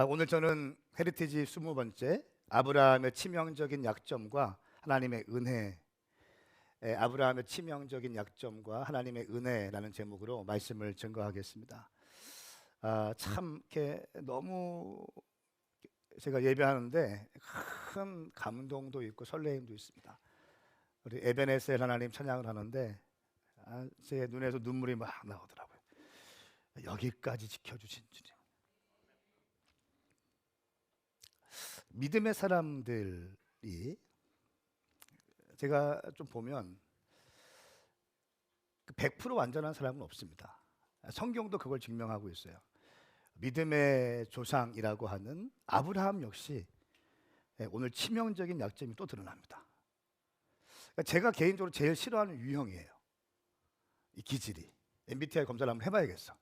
오늘 저는 헤리티지 20번째 아브라함의 치명적인 약점과 하나님의 은혜, 아브라함의 치명적인 약점과 하나님의 은혜라는 제목으로 말씀을 증거하겠습니다. 참 이렇게 너무 제가 예배하는데 큰 감동도 있고 설레임도 있습니다. 우리 에베네셀 하나님 찬양을 하는데 제 눈에서 눈물이 막 나오더라고요. 여기까지 지켜주신 주님. 믿음의 사람들이 제가 좀 보면 100% 완전한 사람은 없습니다. 성경도 그걸 증명하고 있어요. 믿음의 조상이라고 하는 아브라함 역시 오늘 치명적인 약점이 또 드러납니다. 제가 개인적으로 제일 싫어하는 유형이에요. 이 기질이. MBTI 검사를 한번 해봐야겠어.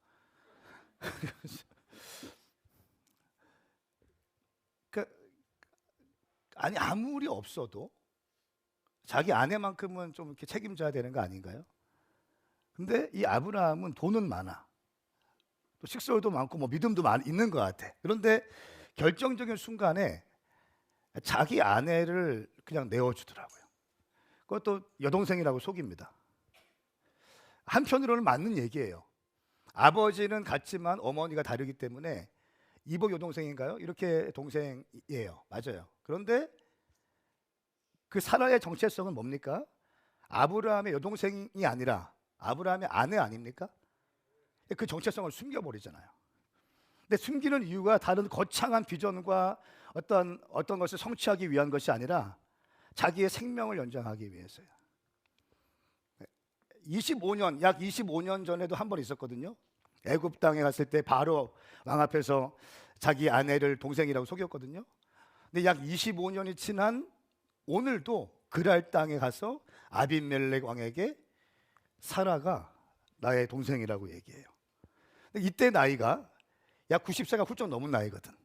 아니 아무리 없어도 자기 아내만큼은 좀 이렇게 책임져야 되는 거 아닌가요? 근데 이 아브라함은 돈은 많아, 또 식솔도 많고 뭐 믿음도 있는 것 같아. 그런데 결정적인 순간에 자기 아내를 그냥 내어주더라고요. 그것도 여동생이라고 속입니다. 한편으로는 맞는 얘기예요. 아버지는 같지만 어머니가 다르기 때문에 이복 여동생인가요? 이렇게 동생이에요. 맞아요. 그런데 그 사라의 정체성은 뭡니까? 아브라함의 여동생이 아니라 아브라함의 아내 아닙니까? 그 정체성을 숨겨버리잖아요. 근데 숨기는 이유가 다른 거창한 비전과 어떤 것을 성취하기 위한 것이 아니라 자기의 생명을 연장하기 위해서요. 25년, 약 25년 전에도 한 번 있었거든요. 애굽 땅에 갔을 때 바로 왕 앞에서 자기 아내를 동생이라고 속였거든요. 근데 약 25년이 지난 오늘도 그랄 땅에 가서 아비멜렉 왕에게 사라가 나의 동생이라고 얘기해요. 근데 이때 나이가 약 90세가 훌쩍 넘은 나이거든.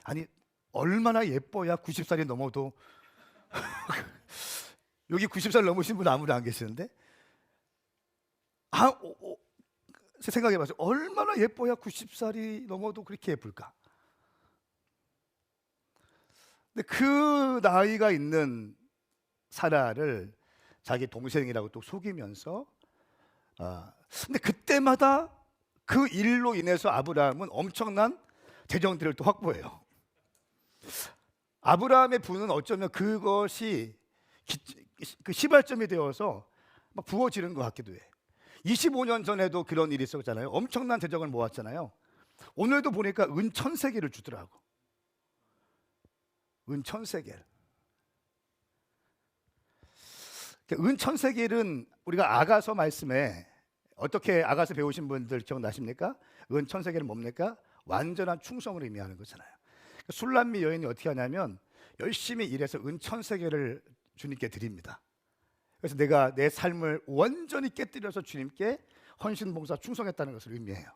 아니 얼마나 예뻐야 90살이 넘어도 여기 90살 넘으신 분 아무도 안 계시는데 생각해봐서 얼마나 예뻐야 90살이 넘어도 그렇게 예쁠까? 근데 그 나이가 있는 사라를 자기 동생이라고 또 속이면서 근데 그때마다 그 일로 인해서 아브라함은 엄청난 재정들을 또 확보해요. 아브라함의 부는 어쩌면 그것이 그 시발점이 되어서 막 부어지는 것 같기도 해. 25년 전에도 그런 일이 있었잖아요. 엄청난 재정을 모았잖아요. 오늘도 보니까 은 1000세겔을 주더라고. 은 1000세겔. 은 1000세겔은 우리가 아가서 말씀에 어떻게 아가서 배우신 분들 기억나십니까? 은 1000세겔은 뭡니까? 완전한 충성을 의미하는 거잖아요. 술람미 여인이 어떻게 하냐면 열심히 일해서 은 1000세겔을 주님께 드립니다. 그래서 내가 내 삶을 완전히 깨뜨려서 주님께 헌신봉사 충성했다는 것을 의미해요.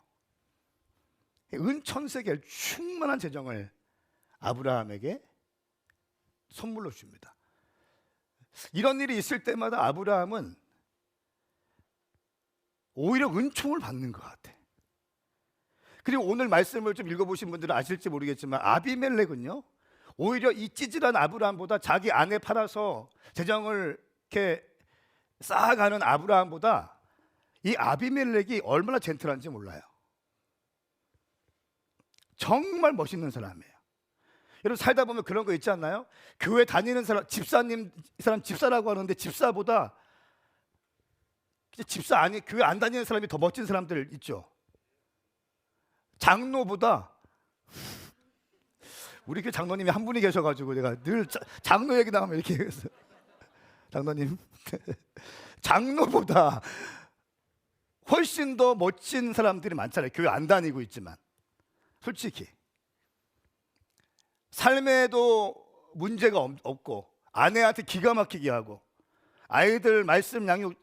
은 1000세겔 충만한 재정을 아브라함에게 선물로 줍니다. 이런 일이 있을 때마다 아브라함은 오히려 은총을 받는 것 같아. 그리고 오늘 말씀을 좀 읽어보신 분들은 아실지 모르겠지만 아비멜렉은요 오히려 이 찌질한 아브라함보다 자기 아내 팔아서 재정을 이렇게 쌓아가는 아브라함보다 이 아비멜렉이 얼마나 젠틀한지 몰라요. 정말 멋있는 사람이에요. 여러분 살다 보면 그런 거 있지 않나요? 교회 다니는 사람, 집사님, 이 사람 집사라고 하는데 집사보다 집사 아니 교회 안 다니는 사람이 더 멋진 사람들 있죠. 장로보다 우리 교회 장로님이 한 분이 계셔가지고 내가 늘 장로 얘기 나오면 이렇게 해서 장로님 장로보다 훨씬 더 멋진 사람들이 많잖아요. 교회 안 다니고 있지만 솔직히 삶에도 문제가 없고 아내한테 기가 막히게 하고 아이들 말씀 양육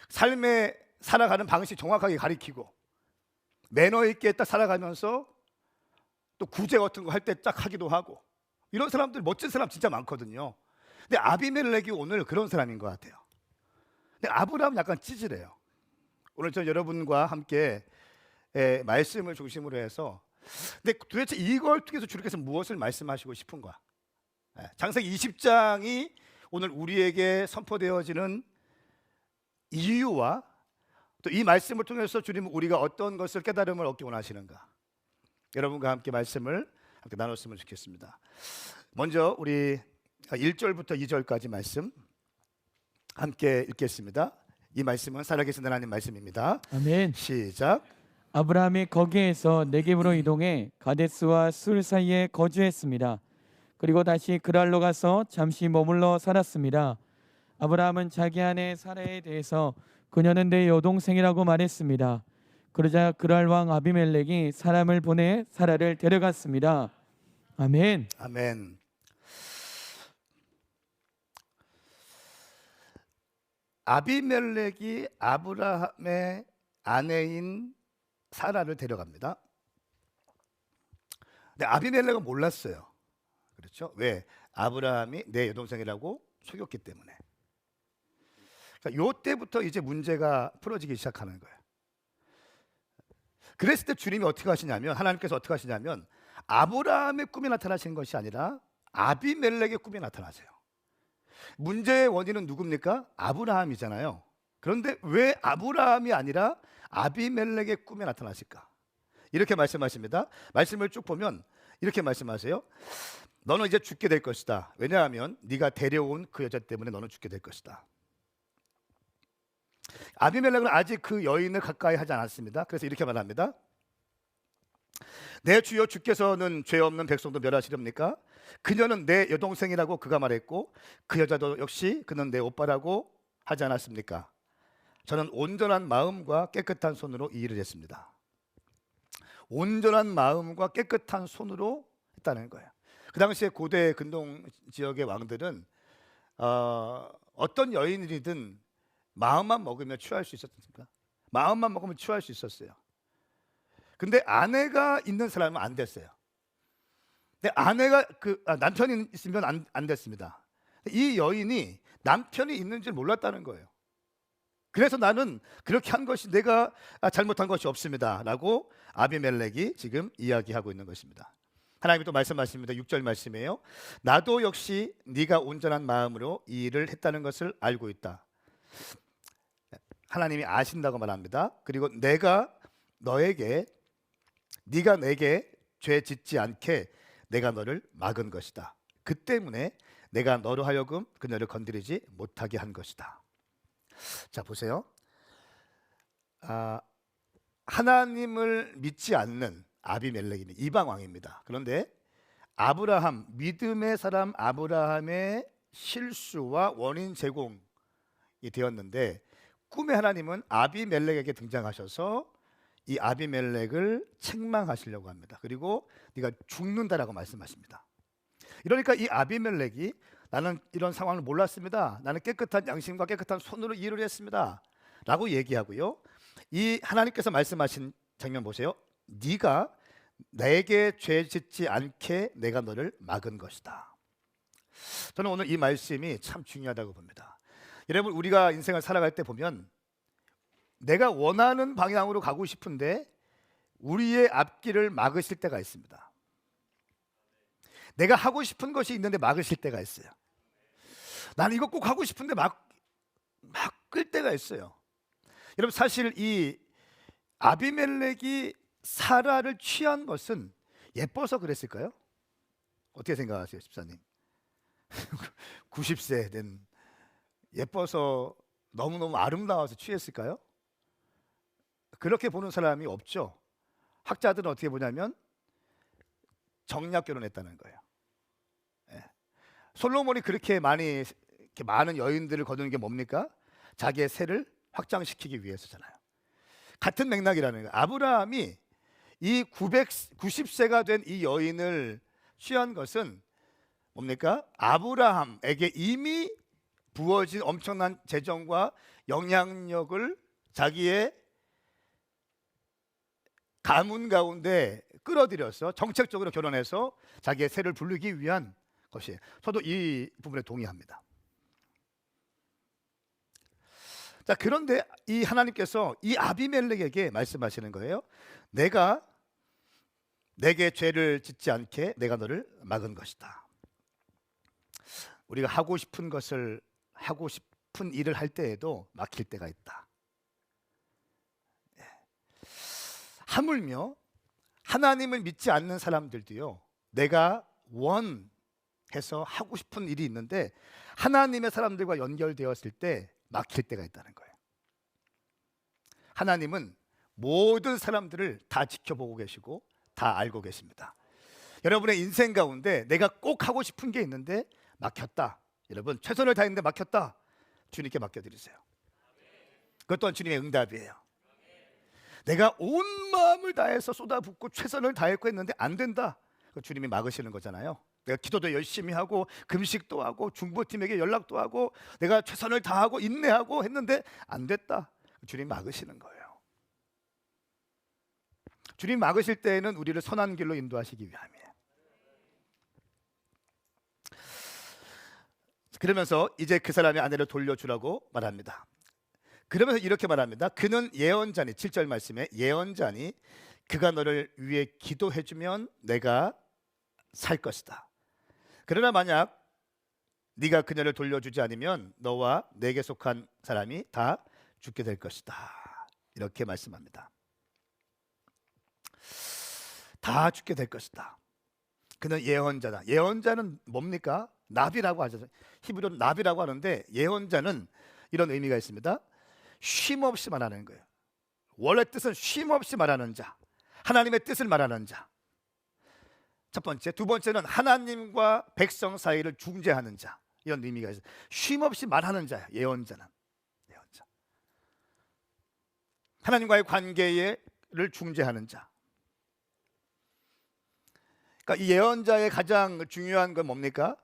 삶에 살아가는 방식 정확하게 가리키고 매너 있게 딱 살아가면서 또 구제 같은 거 할 때 딱 하기도 하고 이런 사람들 멋진 사람 진짜 많거든요. 근데 아비멜렉이 오늘 그런 사람인 것 같아요. 근데 아브라함은 약간 찌질해요. 오늘 저 여러분과 함께 말씀을 중심으로 해서, 근데 도대체 이걸 통해서 주님께서 무엇을 말씀하시고 싶은가? 창세기 20장이 오늘 우리에게 선포되어지는 이유와 또 이 말씀을 통해서 주님은 우리가 어떤 것을 깨달음을 얻기 원하시는가? 여러분과 함께 말씀을 함께 나눴으면 좋겠습니다. 먼저 우리 1절부터 2절까지 말씀 함께 읽겠습니다. 이 말씀은 살아계신 하나님 말씀입니다. 아멘. 시작. 아브라함이 거기에서 네겝으로 이동해 가데스와 술 사이에 거주했습니다. 그리고 다시 그랄로 가서 잠시 머물러 살았습니다. 아브라함은 자기 아내 사라에 대해서 그녀는 내 여동생이라고 말했습니다. 그러자 그랄 왕 아비멜렉이 사람을 보내 사라를 데려갔습니다. 아멘. 아멘. 아비멜렉이 아브라함의 아내인 사라를 데려갑니다. 근데 아비멜렉은 몰랐어요. 그렇죠? 왜? 아브라함이 내 여동생이라고 속였기 때문에. 그러니까 요때부터 이제 문제가 풀어지기 시작하는 거예요. 그랬을 때 주님이 어떻게 하시냐면, 하나님께서 어떻게 하시냐면 아브라함의 꿈이 나타나시는 것이 아니라 아비멜렉의 꿈이 나타나세요. 문제의 원인은 누굽니까? 아브라함이잖아요. 그런데 왜 아브라함이 아니라 아비멜렉의 꿈에 나타나실까? 이렇게 말씀하십니다. 말씀을 쭉 보면 이렇게 말씀하세요. 너는 이제 죽게 될 것이다. 왜냐하면 네가 데려온 그 여자 때문에 너는 죽게 될 것이다. 아비멜렉은 아직 그 여인을 가까이 하지 않았습니다. 그래서 이렇게 말합니다. 내 주여 주께서는 죄 없는 백성도 멸하시렵니까? 그녀는 내 여동생이라고 그가 말했고 그 여자도 역시 그는 내 오빠라고 하지 않았습니까? 저는 온전한 마음과 깨끗한 손으로 이 일을 했습니다. 온전한 마음과 깨끗한 손으로 했다는 거예요. 그 당시에 고대 근동 지역의 왕들은 어떤 여인이든 마음만 먹으면 취할 수 있었습니까? 마음만 먹으면 취할 수 있었어요. 근데 아내가 있는 사람은 안 됐어요. 근데 아내가 남편이 있으면 안 됐습니다. 이 여인이 남편이 있는 줄 몰랐다는 거예요. 그래서 나는 그렇게 한 것이 내가 잘못한 것이 없습니다 라고 아비멜렉이 지금 이야기하고 있는 것입니다. 하나님이 또 말씀하십니다. 6절 말씀이에요. 나도 역시 네가 온전한 마음으로 이 일을 했다는 것을 알고 있다. 하나님이 아신다고 말합니다. 그리고 네가 내게 죄 짓지 않게 내가 너를 막은 것이다. 그 때문에 내가 너로 하여금 그녀를 건드리지 못하게 한 것이다. 자, 보세요. 하나님을 믿지 않는 아비멜렉입니다. 이방 왕입니다. 그런데 아브라함, 믿음의 사람 아브라함의 실수와 원인 제공이 되었는데 꿈의 하나님은 아비멜렉에게 등장하셔서 이 아비멜렉을 책망하시려고 합니다. 그리고 네가 죽는다라고 말씀하십니다. 이러니까 이 아비멜렉이 나는 이런 상황을 몰랐습니다. 나는 깨끗한 양심과 깨끗한 손으로 일을 했습니다. 라고 얘기하고요. 이 하나님께서 말씀하신 장면 보세요. 네가 내게 죄 짓지 않게 내가 너를 막은 것이다. 저는 오늘 이 말씀이 참 중요하다고 봅니다. 여러분, 우리가 인생을 살아갈 때 보면 내가 원하는 방향으로 가고 싶은데 우리의 앞길을 막으실 때가 있습니다. 내가 하고 싶은 것이 있는데 막으실 때가 있어요. 나는 이거 꼭 하고 싶은데 막을 때가 있어요. 여러분, 사실 이 아비멜렉이 사라를 취한 것은 예뻐서 그랬을까요? 어떻게 생각하세요, 집사님? 90세 된 예뻐서 너무너무 아름다워서 취했을까요? 그렇게 보는 사람이 없죠. 학자들은 어떻게 보냐면 정략 결혼했다는 거예요. 솔로몬이 그렇게 많은 여인들을 거두는 게 뭡니까? 자기의 세를 확장시키기 위해서잖아요. 같은 맥락이라는 거예요. 아브라함이 이 90세가 된 이 여인을 취한 것은 뭡니까? 아브라함에게 이미 부어진 엄청난 재정과 영향력을 자기의 가문 가운데 끌어들여서 정책적으로 결혼해서 자기의 세를 부르기 위한 것이에요. 저도 이 부분에 동의합니다. 자, 그런데 이 하나님께서 이 아비멜렉에게 말씀하시는 거예요. 내가 내게 죄를 짓지 않게 내가 너를 막은 것이다. 우리가 하고 싶은 것을 하고 싶은 일을 할 때에도 막힐 때가 있다. 하물며 하나님을 믿지 않는 사람들도요, 내가 원해서 하고 싶은 일이 있는데 하나님의 사람들과 연결되었을 때 막힐 때가 있다는 거예요. 하나님은 모든 사람들을 다 지켜보고 계시고 다 알고 계십니다. 여러분의 인생 가운데 내가 꼭 하고 싶은 게 있는데 막혔다. 여러분, 최선을 다했는데 막혔다. 주님께 맡겨드리세요. 그것 또한 주님의 응답이에요. 내가 온 마음을 다해서 쏟아붓고 최선을 다했고 했는데 안 된다. 주님이 막으시는 거잖아요. 내가 기도도 열심히 하고 금식도 하고 중보팀에게 연락도 하고 내가 최선을 다하고 인내하고 했는데 안 됐다. 주님 막으시는 거예요. 주님 막으실 때에는 우리를 선한 길로 인도하시기 위함이에요. 그러면서 이제 그 사람의 아내를 돌려주라고 말합니다. 그러면서 이렇게 말합니다. 그는 예언자니, 7절 말씀에 예언자니 그가 너를 위해 기도해주면 내가 살 것이다. 그러나 만약 네가 그녀를 돌려주지 않으면 너와 내게 속한 사람이 다 죽게 될 것이다. 이렇게 말씀합니다. 다 죽게 될 것이다. 그는 예언자다. 예언자는 뭡니까? 나비라고 하죠. 히브리어로 나비라고 하는데 예언자는 이런 의미가 있습니다. 쉼없이 말하는 거예요. 원래 뜻은 쉼없이 말하는 자, 하나님의 뜻을 말하는 자. 첫 번째, 두 번째는 하나님과 백성 사이를 중재하는 자, 이런 의미가 있어요. 쉼없이 말하는 자야, 예언자는. 예언자. 하나님과의 관계를 중재하는 자. 그러니까 이 예언자의 가장 중요한 건 뭡니까?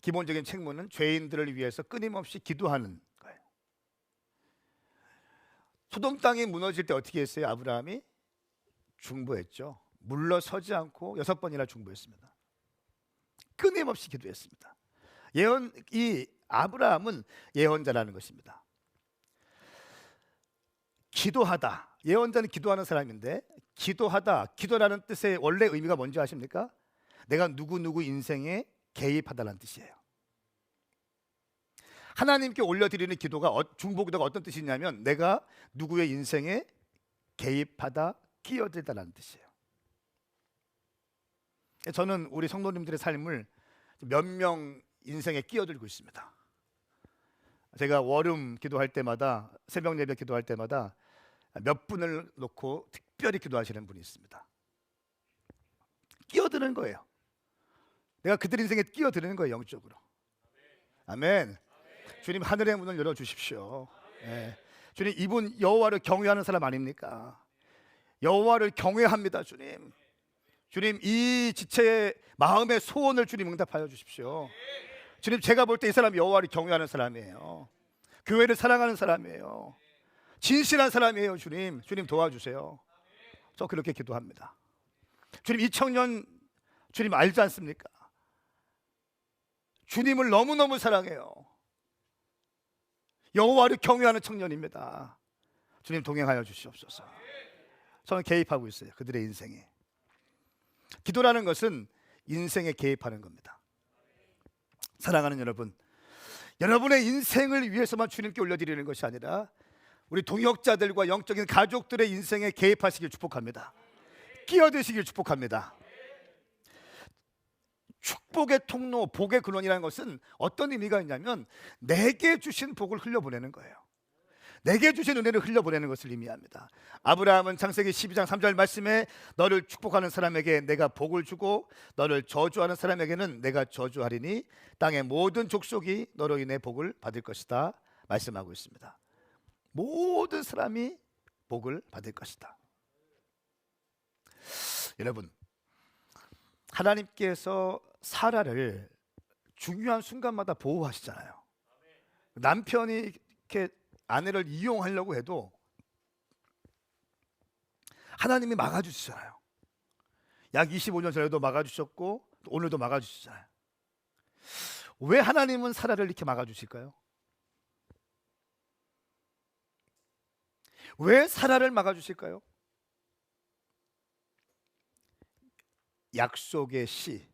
기본적인 책무는 죄인들을 위해서 끊임없이 기도하는 거예요. 소돔 땅이 무너질 때 어떻게 했어요? 아브라함이 중보했죠. 물러서지 않고 6번이나 중보했습니다. 끊임없이 기도했습니다. 이 아브라함은 예언자라는 것입니다. 기도하다. 예언자는 기도하는 사람인데 기도하다. 기도라는 뜻의 원래 의미가 뭔지 아십니까? 내가 누구누구 인생에 개입하다라는 뜻이에요. 하나님께 올려드리는 기도가 중보기도가 어떤 뜻이냐면 내가 누구의 인생에 개입하다, 끼어들다라는 뜻이에요. 저는 우리 성도님들의 삶을 몇 명 인생에 끼어들고 있습니다. 제가 월음 기도할 때마다, 새벽 예배 기도할 때마다 몇 분을 놓고 특별히 기도하시는 분이 있습니다. 끼어드는 거예요. 내가 그들 인생에 끼어드는 거예요, 영적으로. 아멘. 주님 하늘의 문을 열어주십시오. 네. 주님, 이분 여호와를 경외하는 사람 아닙니까? 여호와를 경외합니다, 주님. 주님, 이 지체의 마음의 소원을 주님 응답하여 주십시오. 주님, 제가 볼 때 이 사람 여호와를 경외하는 사람이에요. 교회를 사랑하는 사람이에요. 진실한 사람이에요. 주님, 주님 도와주세요. 저 그렇게 기도합니다. 주님, 이 청년 주님 알지 않습니까? 주님을 너무너무 사랑해요. 여호와를 경외하는 청년입니다. 주님 동행하여 주시옵소서. 저는 개입하고 있어요. 그들의 인생에. 기도라는 것은 인생에 개입하는 겁니다. 사랑하는 여러분, 여러분의 인생을 위해서만 주님께 올려드리는 것이 아니라 우리 동역자들과 영적인 가족들의 인생에 개입하시길 축복합니다. 끼어드시길 축복합니다. 축복의 통로, 복의 근원이라는 것은 어떤 의미가 있냐면 내게 주신 복을 흘려보내는 거예요. 내게 주신 은혜를 흘려보내는 것을 의미합니다. 아브라함은 창세기 12장 3절 말씀에 너를 축복하는 사람에게 내가 복을 주고 너를 저주하는 사람에게는 내가 저주하리니 땅의 모든 족속이 너로 인해 복을 받을 것이다 말씀하고 있습니다. 모든 사람이 복을 받을 것이다. 여러분, 하나님께서 사라를 중요한 순간마다 보호하시잖아요. 남편이 이렇게 아내를 이용하려고 해도 하나님이 막아주시잖아요. 약 25년 전에도 막아주셨고 오늘도 막아주시잖아요. 왜 하나님은 사라를 이렇게 막아주실까요? 왜 사라를 막아주실까요? 약속의 씨,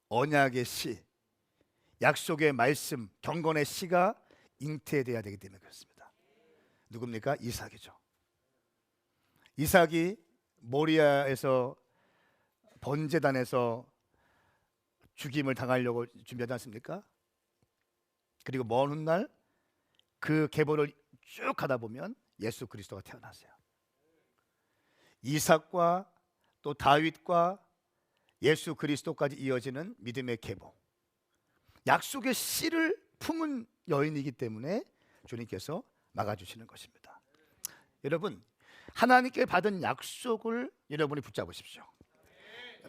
언약의 씨, 약속의 말씀, 경건의 씨가 잉태돼야 되기 때문에 그렇습니다. 누굽니까? 이삭이죠. 이삭이 모리아에서 번제단에서 죽임을 당하려고 준비하지 않습니까? 그리고 먼 훗날 그 계보를 쭉 가다 보면 예수 그리스도가 태어났어요. 이삭과 또 다윗과 예수 그리스도까지 이어지는 믿음의 계보, 약속의 씨를 품은 여인이기 때문에 주님께서 막아주시는 것입니다. 여러분, 하나님께 받은 약속을 여러분이 붙잡으십시오.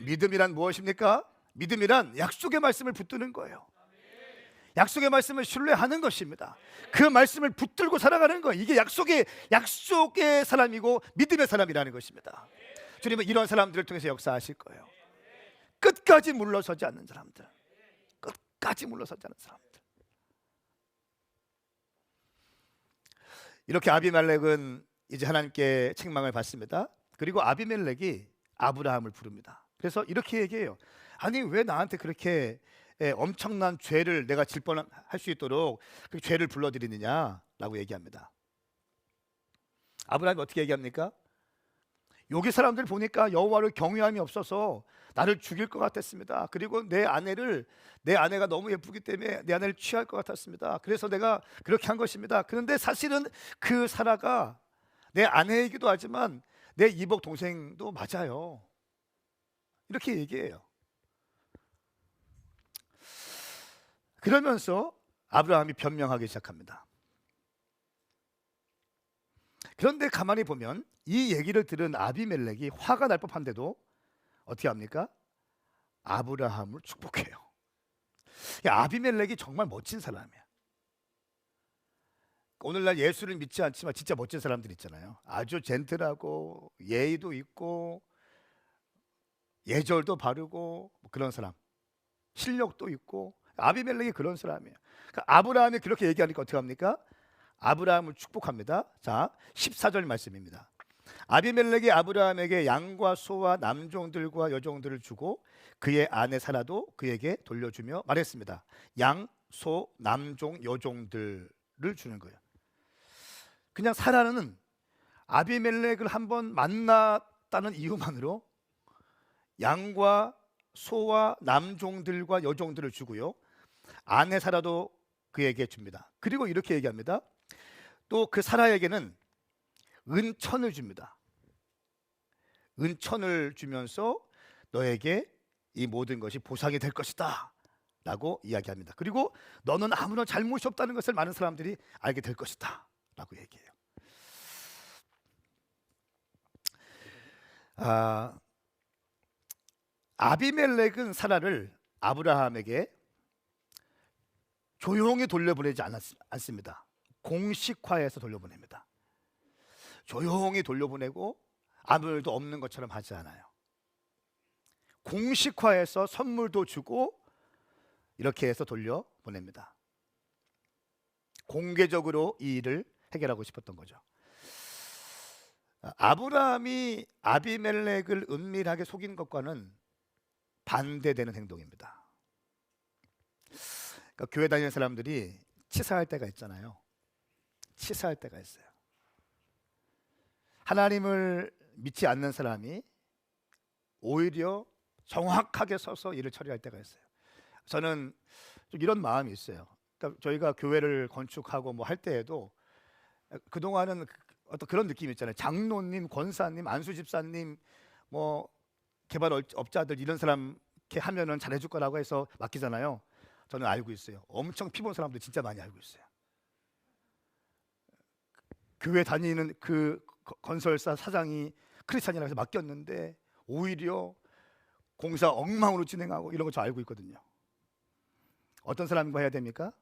믿음이란 무엇입니까? 믿음이란 약속의 말씀을 붙드는 거예요. 약속의 말씀을 신뢰하는 것입니다. 그 말씀을 붙들고 살아가는 거예요. 이게 약속의 사람이고 믿음의 사람이라는 것입니다. 주님은 이런 사람들을 통해서 역사하실 거예요. 끝까지 물러서지 않는 사람들, 끝까지 물러서지 않는 사람들. 이렇게 아비멜렉은 이제 하나님께 책망을 받습니다. 그리고 아비멜렉이 아브라함을 부릅니다. 그래서 이렇게 얘기해요. 아니 왜 나한테 그렇게 엄청난 죄를 내가 질 뻔할 수 있도록 그 죄를 불러들이느냐라고 얘기합니다. 아브라함이 어떻게 얘기합니까? 여기 사람들 보니까 여호와를 경외함이 없어서 나를 죽일 것 같았습니다. 그리고 내 아내가 너무 예쁘기 때문에 내 아내를 취할 것 같았습니다. 그래서 내가 그렇게 한 것입니다. 그런데 사실은 그 사라가 내 아내이기도 하지만 내 이복 동생도 맞아요. 이렇게 얘기해요. 그러면서 아브라함이 변명하기 시작합니다. 그런데 가만히 보면 이 얘기를 들은 아비멜렉이 화가 날 법한데도 어떻게 합니까? 아브라함을 축복해요. 아비멜렉이 정말 멋진 사람이야. 오늘날 예수를 믿지 않지만 진짜 멋진 사람들 있잖아요. 아주 젠틀하고 예의도 있고 예절도 바르고 그런 사람, 실력도 있고. 아비멜렉이 그런 사람이에요. 그러니까 아브라함이 그렇게 얘기하니까 어떻게 합니까? 아브라함을 축복합니다. 자, 14절 말씀입니다. 아비멜렉이 아브라함에게 양과 소와 남종들과 여종들을 주고 그의 아내 사라도 그에게 돌려주며 말했습니다. 양, 소, 남종, 여종들을 주는 거예요. 그냥 사라는 아비멜렉을 한번 만났다는 이유만으로 양과 소와 남종들과 여종들을 주고요, 아내 사라도 그에게 줍니다. 그리고 이렇게 얘기합니다. 또 그 사라에게는 은천을 줍니다. 은천을 주면서 너에게 이 모든 것이 보상이 될 것이다 라고 이야기합니다. 그리고 너는 아무런 잘못이 없다는 것을 많은 사람들이 알게 될 것이다 라고 얘기해요. 아비멜렉은 사라를 아브라함에게 조용히 돌려보내지 않습니다. 공식화해서 돌려보냅니다. 조용히 돌려보내고 아무 일도 없는 것처럼 하지 않아요. 공식화해서 선물도 주고 이렇게 해서 돌려보냅니다. 공개적으로 이 일을 해결하고 싶었던 거죠. 아브라함이 아비멜렉을 은밀하게 속인 것과는 반대되는 행동입니다. 그러니까 교회 다니는 사람들이 치사할 때가 있잖아요. 치사할 때가 있어요. 하나님을 믿지 않는 사람이 오히려 정확하게 서서 일을 처리할 때가 있어요. 저는 좀 이런 마음이 있어요. 그러니까 저희가 교회를 건축하고 뭐 할 때에도 그동안은 어떤 그런 느낌이 있잖아요. 장로님, 권사님, 안수집사님, 뭐 개발업자들 이런 사람 이렇게 하면은 잘해줄 거라고 해서 맡기잖아요. 저는 알고 있어요. 엄청 피본 사람들 진짜 많이 알고 있어요. 교회 다니는 그 건설사 사장이 크리스찬이라고 해서 맡겼는데 오히려 공사 엉망으로 진행하고 이런 거 저 알고 있거든요. 어떤 사람과 해야 됩니까?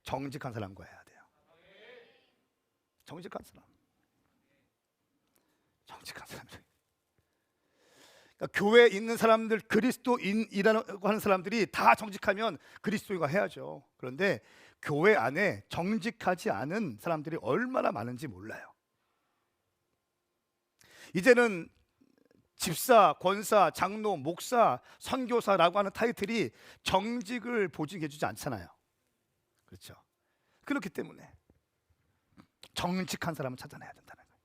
정직한 사람과 해야 돼요. 정직한 사람. 정직한 사람들. 그러니까 교회에 있는 사람들, 그리스도인이라고 하는 사람들이 다 정직하면 그리스도인과 해야죠. 그런데 교회 안에 정직하지 않은 사람들이 얼마나 많은지 몰라요. 이제는 집사, 권사, 장로, 목사, 선교사라고 하는 타이틀이 정직을 보증해 주지 않잖아요. 그렇죠? 그렇기 때문에 정직한 사람을 찾아내야 된다는 거예요.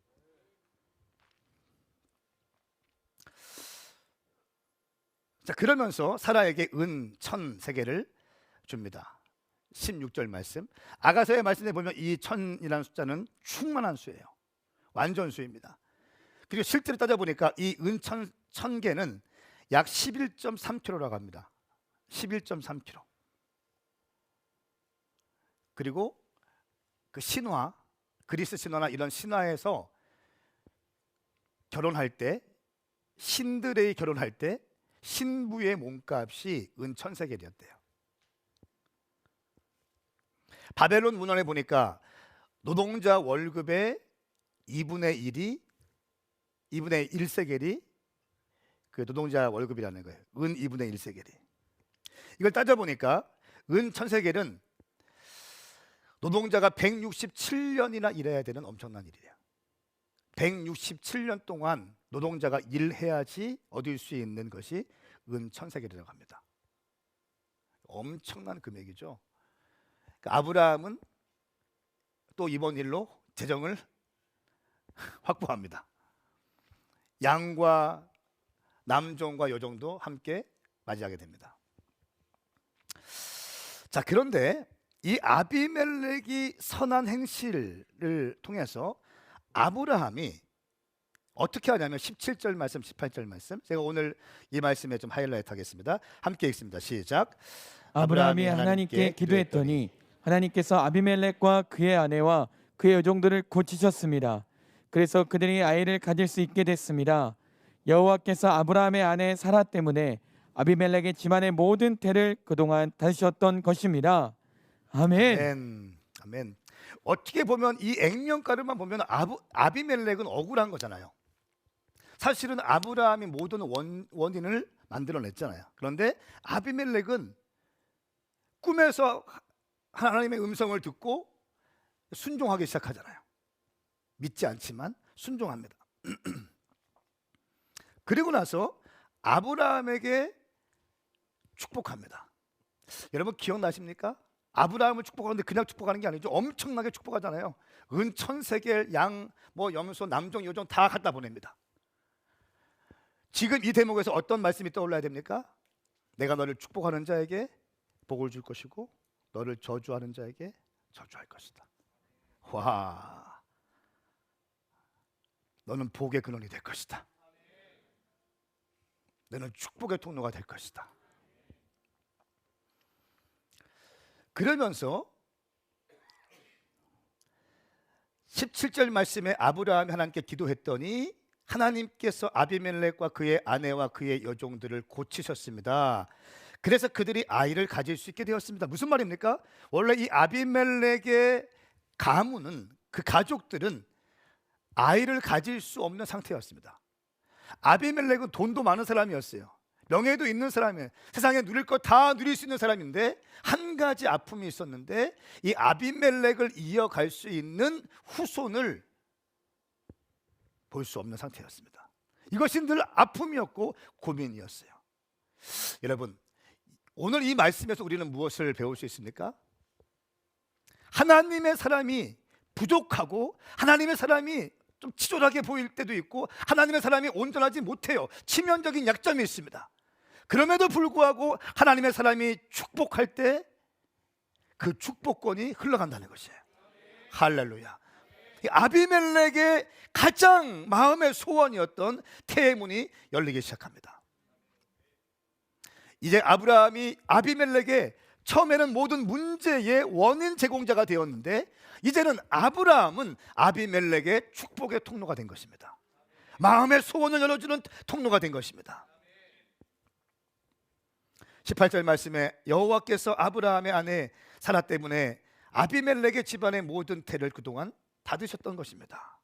자, 그러면서 사라에게 은 1,000세겔을 줍니다. 16절 말씀. 아가서의 말씀에 보면 이 1,000이라는 숫자는 충만한 수예요. 완전 수입니다. 그리고 실제로 따져보니까 이 은 1,000개는 약 11.3kg라고 합니다. 11.3kg. 그리고 그 신화, 그리스 신화나 이런 신화에서 결혼할 때, 신들의 결혼할 때 신부의 몸값이 은 1,000세겔이었대요. 바벨론 문헌에 보니까 노동자 월급의 2분의 1세겔이 그 노동자 월급이라는 거예요. 은 2분의 1세겔이. 이걸 따져보니까 은 1,000세겔은 노동자가 167년이나 일해야 되는 엄청난 일이에요. 167년 동안 노동자가 일해야지 얻을 수 있는 것이 은 1,000세겔이라고 합니다. 엄청난 금액이죠. 아브라함은 또 이번 일로 재정을 확보합니다. 양과 남종과 여종도 함께 맞이하게 됩니다. 자, 그런데 이 아비멜렉이 선한 행실을 통해서 아브라함이 어떻게 하냐면 17절 말씀, 18절 말씀, 제가 오늘 이 말씀에 좀 하이라이트 하겠습니다. 함께 읽습니다. 시작. 아브라함이 하나님께 기도했더니 하나님께서 아비멜렉과 그의 아내와 그의 여종들을 고치셨습니다. 그래서 그들이 아이를 가질 수 있게 됐습니다. 여호와께서 아브라함의 아내 사라 때문에 아비멜렉의 집안의 모든 태를 그동안 다스셨던 것입니다. 아멘. 아멘. 아멘. 어떻게 보면 이 액면가를만 보면 아비멜렉은 억울한 거잖아요. 사실은 아브라함이 모든 원인을 만들어냈잖아요. 그런데 아비멜렉은 꿈에서 하나님의 음성을 듣고 순종하기 시작하잖아요. 믿지 않지만 순종합니다. 그리고 나서 아브라함에게 축복합니다. 여러분 기억나십니까? 아브라함을 축복하는데 그냥 축복하는 게 아니죠. 엄청나게 축복하잖아요. 은 1,000세겔, 양, 염소, 남종, 여종 다 갖다 보냅니다. 지금 이 대목에서 어떤 말씀이 떠올라야 됩니까? 내가 너를 축복하는 자에게 복을 줄 것이고 너를 저주하는 자에게 저주할 것이다. 와, 너는 복의 근원이 될 것이다. 너는 축복의 통로가 될 것이다. 그러면서 17절 말씀에 아브라함이 하나님께 기도했더니 하나님께서 아비멜렉과 그의 아내와 그의 여종들을 고치셨습니다. 그래서 그들이 아이를 가질 수 있게 되었습니다. 무슨 말입니까? 원래 이 아비멜렉의 가문은, 그 가족들은 아이를 가질 수 없는 상태였습니다. 아비멜렉은 돈도 많은 사람이었어요. 명예도 있는 사람이에요. 세상에 누릴 것 다 누릴 수 있는 사람인데 한 가지 아픔이 있었는데 이 아비멜렉을 이어갈 수 있는 후손을 볼 수 없는 상태였습니다. 이것이 늘 아픔이었고 고민이었어요. 여러분, 오늘 이 말씀에서 우리는 무엇을 배울 수 있습니까? 하나님의 사람이 부족하고 하나님의 사람이 좀 치졸하게 보일 때도 있고 하나님의 사람이 온전하지 못해요. 치명적인 약점이 있습니다. 그럼에도 불구하고 하나님의 사람이 축복할 때 그 축복권이 흘러간다는 것이에요. 할렐루야. 아비멜렉의 가장 마음의 소원이었던 태의 문이 열리기 시작합니다. 이제 아브라함이 아비멜렉의 처음에는 모든 문제의 원인 제공자가 되었는데 이제는 아브라함은 아비멜렉의 축복의 통로가 된 것입니다. 마음의 소원을 열어주는 통로가 된 것입니다. 18절 말씀에 여호와께서 아브라함의 아내 사라 때문에 아비멜렉의 집안의 모든 태를 그동안 닫으셨던 것입니다.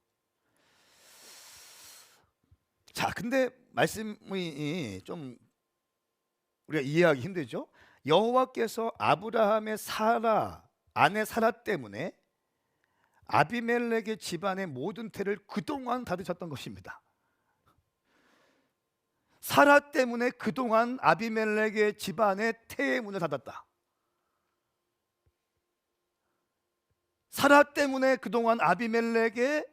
자, 근데 말씀이 좀 우리가 이해하기 힘들죠? 여호와께서 아브라함의 아내 사라 때문에 아비멜렉의 집안의 모든 태를 그동안 닫으셨던 것입니다. 사라 때문에 그동안 아비멜렉의 집안의 태의 문을 닫았다. 사라 때문에 그동안 아비멜렉의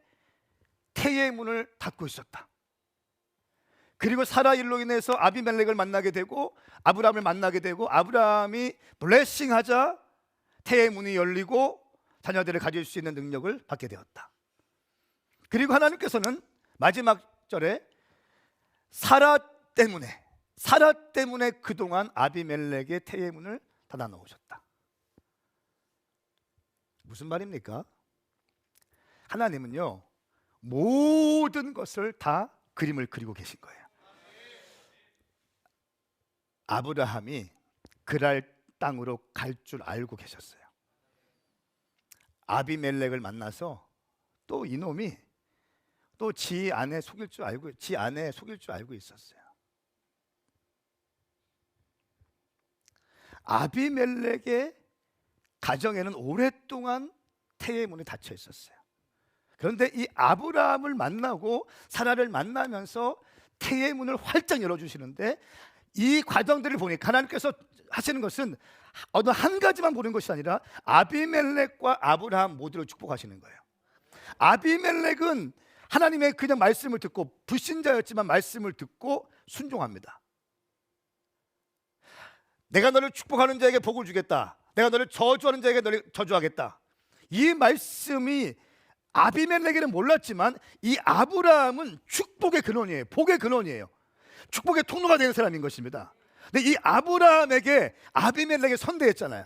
태의 문을 닫고 있었다. 그리고 사라 일로 인해서 아비멜렉을 만나게 되고 아브라함을 만나게 되고 아브라함이 블레싱하자 태의 문이 열리고 자녀들을 가질 수 있는 능력을 받게 되었다. 그리고 하나님께서는 마지막 절에 사라 때문에 그동안 아비멜렉의 태의 문을 닫아 놓으셨다. 무슨 말입니까? 하나님은요, 모든 것을 다 그림을 그리고 계신 거예요. 아브라함이 그랄 땅으로 갈 줄 알고 계셨어요. 아비멜렉을 만나서 또 이놈이 또 지 아내 속일 줄 알고 있었어요. 아비멜렉의 가정에는 오랫동안 태의 문이 닫혀 있었어요. 그런데 이 아브라함을 만나고 사라를 만나면서 태의 문을 활짝 열어주시는데, 이 과정들을 보니까 하나님께서 하시는 것은 어느 한 가지만 보는 것이 아니라 아비멜렉과 아브라함 모두를 축복하시는 거예요. 아비멜렉은 하나님의 그냥 말씀을 듣고, 불신자였지만 말씀을 듣고 순종합니다. 내가 너를 축복하는 자에게 복을 주겠다, 내가 너를 저주하는 자에게 너를 저주하겠다, 이 말씀이 아비멜렉에는 몰랐지만 이 아브라함은 축복의 근원이에요. 복의 근원이에요. 축복의 통로가 되는 사람인 것입니다. 근데 이 아브라함에게 아비멜렉이 선대했잖아요.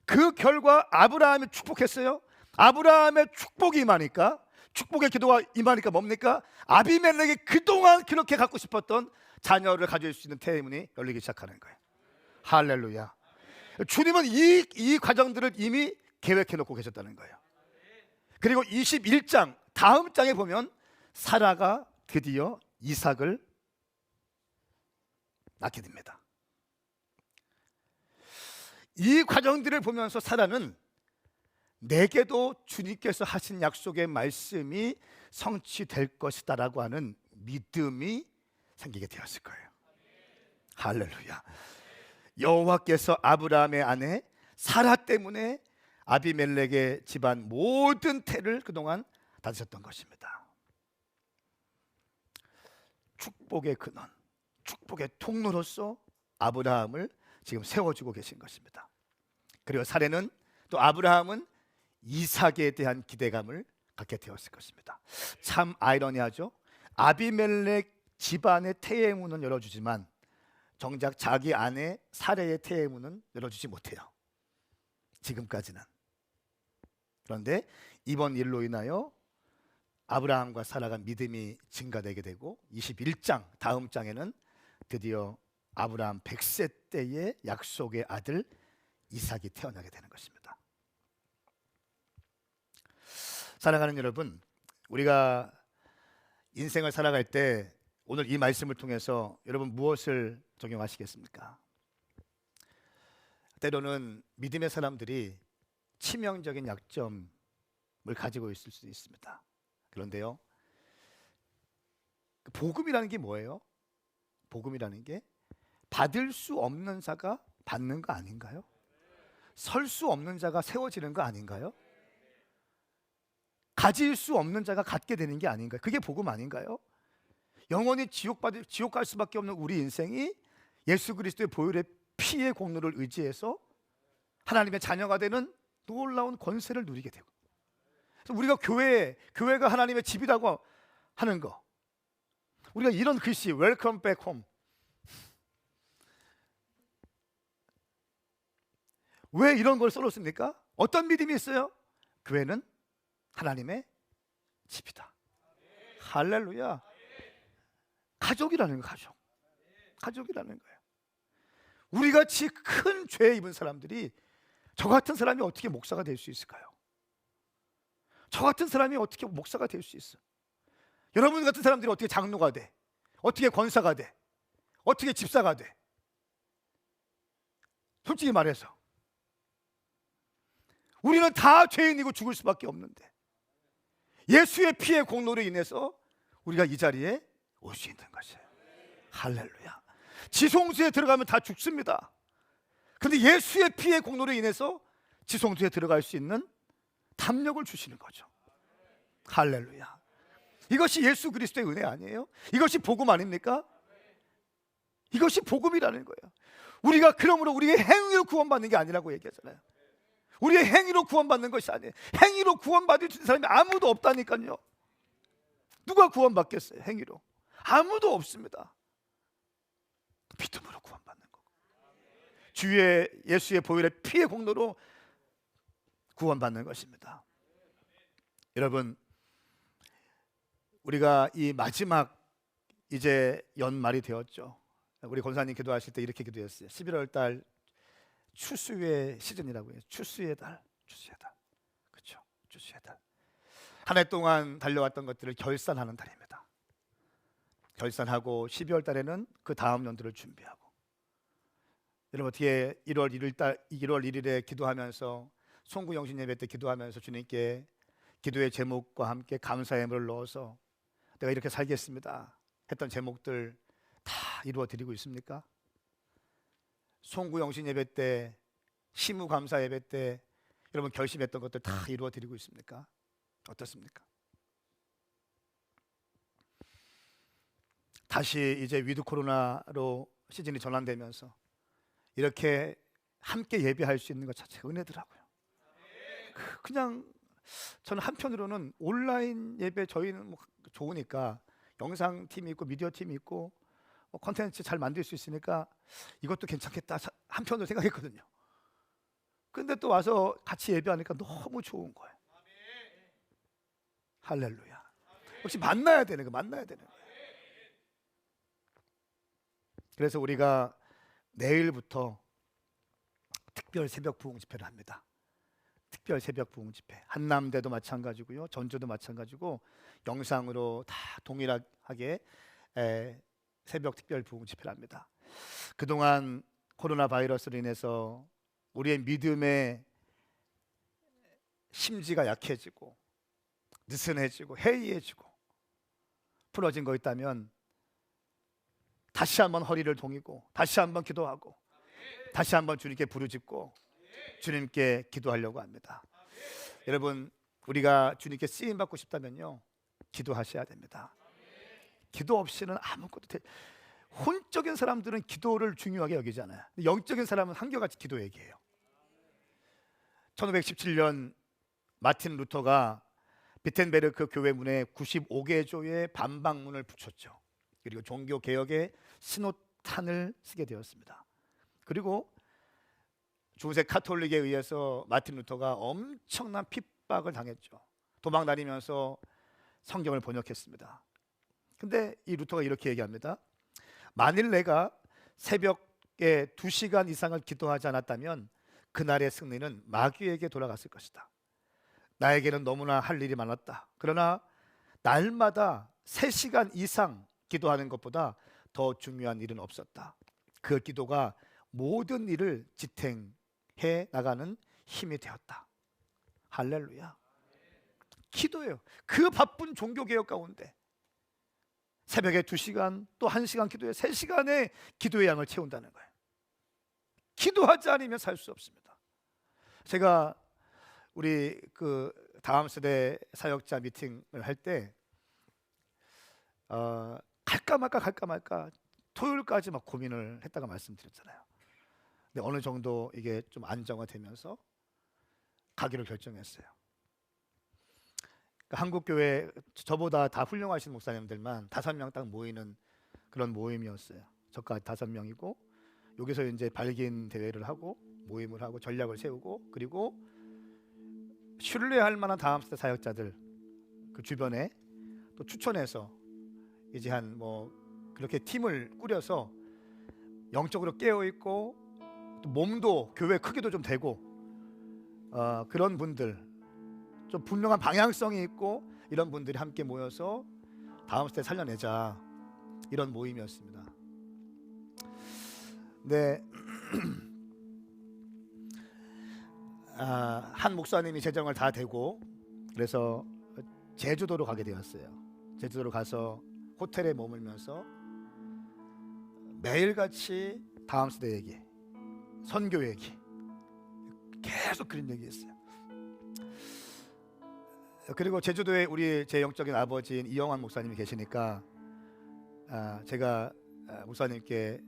그 결과 아브라함이 축복했어요. 아브라함의 축복이 임하니까, 축복의 기도가 임하니까 뭡니까? 아비멜렉이 그동안 그렇게 갖고 싶었던 자녀를 가질 수 있는 태의 문이 열리기 시작하는 거예요. 할렐루야. 주님은 이 과정들을 이미 계획해 놓고 계셨다는 거예요. 그리고 21장 다음 장에 보면 사라가 드디어 이삭을 낳게 됩니다. 이 과정들을 보면서 사라는 내게도 주님께서 하신 약속의 말씀이 성취될 것이다라고 하는 믿음이 생기게 되었을 거예요. 할렐루야. 여호와께서 아브라함의 아내 사라 때문에 아비멜렉의 집안 모든 태를 그동안 닫으셨던 것입니다. 축복의 근원, 축복의 통로로서 아브라함을 지금 세워주고 계신 것입니다. 그리고 사례는 또 아브라함은 이삭에 대한 기대감을 갖게 되었을 것입니다. 참 아이러니하죠. 아비멜렉 집안의 태의 문은 열어주지만 정작 자기 아내 사례의 태의 문은 열어주지 못해요. 지금까지는. 그런데 이번 일로 인하여 아브라함과 사라가 믿음이 증가되게 되고 21장 다음 장에는 드디어 아브라함 100세 때의 약속의 아들 이삭이 태어나게 되는 것입니다. 사랑하는 여러분, 우리가 인생을 살아갈 때 오늘 이 말씀을 통해서 여러분 무엇을 적용하시겠습니까? 때로는 믿음의 사람들이 치명적인 약점을 가지고 있을 수 있습니다. 그런데요, 복음이라는 게 뭐예요? 복음이라는 게 받을 수 없는 자가 받는 거 아닌가요? 설 수 없는 자가 세워지는 거 아닌가요? 가질 수 없는 자가 갖게 되는 게 아닌가요? 그게 복음 아닌가요? 영원히 지옥 갈 수밖에 없는 우리 인생이 예수 그리스도의 보혈의 피의 공로를 의지해서 하나님의 자녀가 되는 놀라운 권세를 누리게 되고, 그래서 우리가 교회가 하나님의 집이라고 하는 거, 우리가 이런 글씨 Welcome back home, 왜 이런 걸 써놓습니까? 어떤 믿음이 있어요? 교회는 하나님의 집이다. 할렐루야. 가족이라는 거예요. 가족이라는 거예요. 우리 같이 큰 죄에 입은 사람들이, 저 같은 사람이 어떻게 목사가 될 수 있을까요? 저 같은 사람이 어떻게 목사가 될 수 있어? 여러분 같은 사람들이 어떻게 장로가 돼? 어떻게 권사가 돼? 어떻게 집사가 돼? 솔직히 말해서 우리는 다 죄인이고 죽을 수밖에 없는데 예수의 피의 공로로 인해서 우리가 이 자리에 올 수 있는 것이에요. 할렐루야. 지성소에 들어가면 다 죽습니다. 근데 예수의 피의 공로로 인해서 지성소에 들어갈 수 있는 담력을 주시는 거죠. 할렐루야. 이것이 예수 그리스도의 은혜 아니에요? 이것이 복음 아닙니까? 이것이 복음이라는 거예요. 우리가 그러므로 우리의 행위로 구원받는 게 아니라고 얘기하잖아요. 우리의 행위로 구원받는 것이 아니에요. 행위로 구원받을 수 있는 사람이 아무도 없다니까요. 누가 구원받겠어요? 행위로. 아무도 없습니다. 믿음으로 구원받는 거고, 주의 예수의 보혈의 피의 공로로 구원받는 것입니다. 여러분, 우리가 이 마지막 이제 연말이 되었죠. 우리 권사님 기도하실 때 이렇게 기도했어요. 11월 달 추수의 시즌이라고 해요. 추수의 달, 추수의 달. 그렇죠? 추수의 달. 한 해 동안 달려왔던 것들을 결산하는 달입니다. 결산하고 12월 달에는 그 다음 연도를 준비하고. 여러분, 뒤에 1월 1일에 기도하면서 송구 영신 예배 때 기도하면서 주님께 기도의 제목과 함께 감사의 예물을 넣어서 내가 이렇게 살겠습니다 했던 제목들 다 이루어 드리고 있습니까? 송구 영신 예배 때, 시무 감사 예배 때 여러분 결심했던 것들 다 이루어 드리고 있습니까? 어떻습니까? 다시 이제 위드 코로나로 시즌이 전환되면서 이렇게 함께 예배할 수 있는 것 자체가 은혜더라고요. 그냥 저는 한편으로는 온라인 예배, 저희는 뭐 좋으니까 영상 팀이 있고 미디어 팀이 있고 콘텐츠 잘 만들 수 있으니까 이것도 괜찮겠다 한편으로 생각했거든요. 근데 또 와서 같이 예배하니까 너무 좋은 거예요. 할렐루야. 역시 만나야 되는 거, 만나야 되는 거예요. 그래서 우리가 내일부터 특별 새벽 부흥 집회를 합니다. 특별 새벽 부흥 집회. 한남대도 마찬가지고요, 전주도 마찬가지고 영상으로 다 동일하게 새벽 특별 부흥 집회를 합니다. 그동안 코로나 바이러스로 인해서 우리의 믿음의 심지가 약해지고 느슨해지고 해이해지고 풀어진 거 있다면 다시 한번 허리를 동이고 다시 한번 기도하고 다시 한번 주님께 부르짖고 주님께 기도하려고 합니다. 여러분, 우리가 주님께 쓰임 받고 싶다면요, 기도하셔야 됩니다. 기도 없이는 아무것도 혼적인 사람들은 기도를 중요하게 여기잖아요. 영적인 사람은 한결같이 기도 얘기해요. 1517년 마틴 루터가 비텐베르크 교회 문에 95개조의 반박문을 붙였죠. 그리고 종교 개혁의 신호탄을 쓰게 되었습니다. 그리고 중세 카톨릭에 의해서 마틴 루터가 엄청난 핍박을 당했죠. 도망 다니면서 성경을 번역했습니다. 근데 이 루터가 이렇게 얘기합니다. 만일 내가 새벽에 2시간 이상을 기도하지 않았다면 그날의 승리는 마귀에게 돌아갔을 것이다. 나에게는 너무나 할 일이 많았다. 그러나 날마다 3시간 이상 기도하는 것보다 더 중요한 일은 없었다. 그 기도가 모든 일을 지탱해 나가는 힘이 되었다. 할렐루야. 기도예요. 그 바쁜 종교개혁 가운데 새벽에 2시간 또 1시간 기도에 3시간의 기도의 양을 채운다는 거예요. 기도하지 않으면 살 수 없습니다. 제가 우리 그 다음 세대 사역자 미팅을 할 때 갈까 말까 토요일까지 막 고민을 했다가 말씀드렸잖아요. 근데 어느 정도 이게 좀 안정화되면서 가기로 결정했어요. 그러니까 한국 교회 저보다 다 훌륭하신 목사님들만 5명 딱 모이는 그런 모임이었어요. 저까지 5명이고 여기서 이제 발기인 대회를 하고 모임을 하고 전략을 세우고 그리고 신뢰할 만한 다음 세대 사역자들 그 주변에 또 추천해서 이제 한 뭐 그렇게 팀을 꾸려서 영적으로 깨어 있고 또 몸도 교회 크기도 좀 되고 그런 분들, 좀 분명한 방향성이 있고 이런 분들이 함께 모여서 다음 세대 살려내자, 이런 모임이었습니다. 네. 한 목사님이 재정을 다 대고 그래서 제주도로 가게 되었어요. 제주도로 가서 호텔에 머물면서 매일같이 다음 세대 얘기, 선교 얘기 계속 그런 얘기했어요. 그리고 제주도에 우리 제 영적인 아버지인 이영환 목사님이 계시니까 제가 목사님께